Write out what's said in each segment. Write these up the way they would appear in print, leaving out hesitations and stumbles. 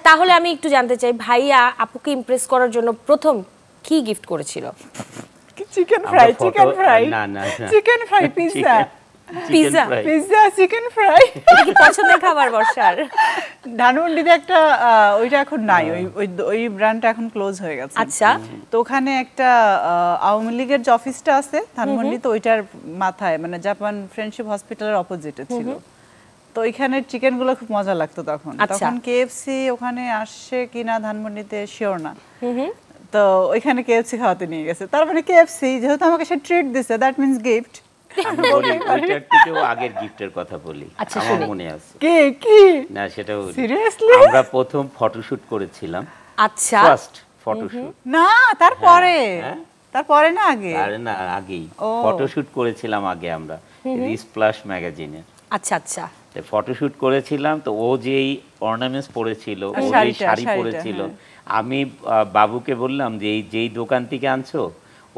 তাহলে আমি একটু জানতে চাই ভাইয়া আপুকে ইমপ্রেস করার জন্য প্রথম কি গিফট করেছিল? চিকেন ফ্রাই না না chicken fry pizza chicken fry কি পছন্দের খাবার বর্ষার? ধানমন্ডিতে একটা ওইটা এখন নাই, ওই ব্র্যান্ডটা এখন ক্লোজ হয়ে গেছে। আচ্ছা, তো ওখানে একটা আওয়ামী লীগের যে অফিসটা আছে ধানমন্ডিতে, ওইটার মাথায় মানে জাপান ফ্রেন্ডশিপ হসপিটালের অপোজিটে ছিল। তো ওইখানের চিকেন গুলো খুব মজা লাগতো তখন। তখন কেএফসি ওখানে আসছে কিনা ধানমন্ডিতে শিওর না, তো ওইখানে কেএফসি খাওয়াতে নিয়ে গেছে। তার মানে কেএফসি যেহেতু আমাকে সে ট্রিট দিছে, দ্যাট মিন্স গিফট। ওইটার থেকেও আগের গিফটের কথা বলি, আমার মনে আছে। কি না সেটাও সিরিয়াসলি আমরা প্রথম ফটোশুট করেছিলাম। আচ্ছা, ফার্স্ট ফটোশুট না তারপরে না আগে? আরে না আগেই ফটোশুট করেছিলাম আগে আমরা স্প্ল্যাশ ম্যাগাজিনে। আচ্ছা আচ্ছা, ফটোশুট করেছিলাম। তো ও যেই অর্নামেন্টস পরেছিল, ও যেই শাড়ি পরেছিল, আমি বাবুকে বললাম যে এই যেই দোকান থেকে আনছো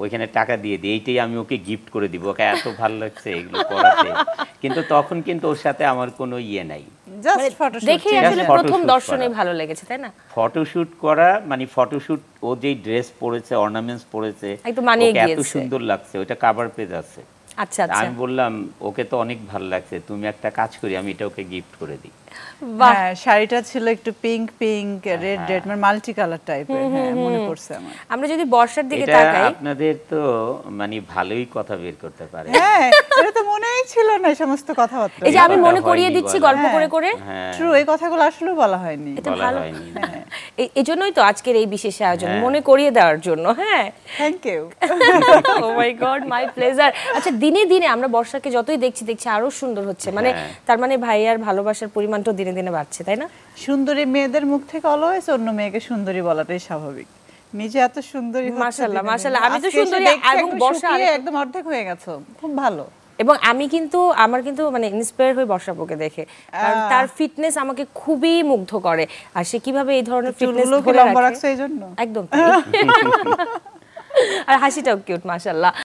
ওইখানে টাকা দিয়ে দিই, এইটাই আমি ওকে গিফট করে দিব, ওকে এত ভালো লাগছে এগুলো পরাতে। কিন্তু তখন কিন্তু ওর সাথে আমার কোনো ইয়ে নাই, জাস্ট ফটোশুট দেখে আসলে প্রথম দর্শনে ভালো লেগেছে, তাই না? ফটোশুট করা মানে ফটোশুট, ও যেই ড্রেস পরেছে, অর্নামেন্টস পরেছে, একদম মানিয়ে গিয়েছে, এত সুন্দর লাগছে। ওটা কভার পেজ আছে। আচ্ছা আচ্ছা, আমি বললাম ওকে তো অনেক ভালো লাগছে, তুমি একটা কাজ করি আমি এটা ওকে গিফট করে দিই। হ্যাঁ, শাড়িটা ছিল একটু পিঙ্ক রেড মানে মাল্টি কালার টাইপের। হ্যাঁ, মনে পড়ছে আমার। আমরা যদি বর্ষার দিকে এটা তাকাই, আপনাদের তো মানে ভালোই কথা বের করতে পারে। হ্যাঁ, এটা তো মনেই ছিল না এই সমস্ত কথাবার্তা। এই যে আমি মনে করিয়ে দিচ্ছি গল্প করে করে। ট্রু, এই কথাগুলো আসলে বলা হয়নি। এটা ভালো। এইজন্যই তো আজকের এই বিশেষ আয়োজন, মনে করিয়ে দেওয়ার জন্য। হ্যাঁ, thank you. Oh my God, my pleasure. আচ্ছা, দিনে দিনে আমরা বর্ষাকে যতই দেখছি আরো সুন্দর হচ্ছে, মানে তার মানে ভাইয়ার ভালোবাসার পরিমাণটা দিনে দিনে বাড়ছে, তাই না? সুন্দরী মেয়েদের মুখ থেকে অলওয়েজ অন্য মেয়েকে সুন্দরী বলাটাই স্বাভাবিক। নিজে এত সুন্দরী, মাশাআল্লাহ মাশাআল্লাহ। আমি তো সুন্দরী এবং বর্ষা একদম অর্ধেক হয়ে গেছে, খুব ভালো। এবং আমি কিন্তু আমার কিন্তু মানে ইন্সপায়ার হই বর্ষাপুকে দেখে, কারণ তার ফিটনেস আমাকে খুবই মুগ্ধ করে। আর সে কিভাবে এই ধরনের ফিটনেস ধরে রাখে, একদম আর হাসিটাও কিউট, মাশাআল্লাহ।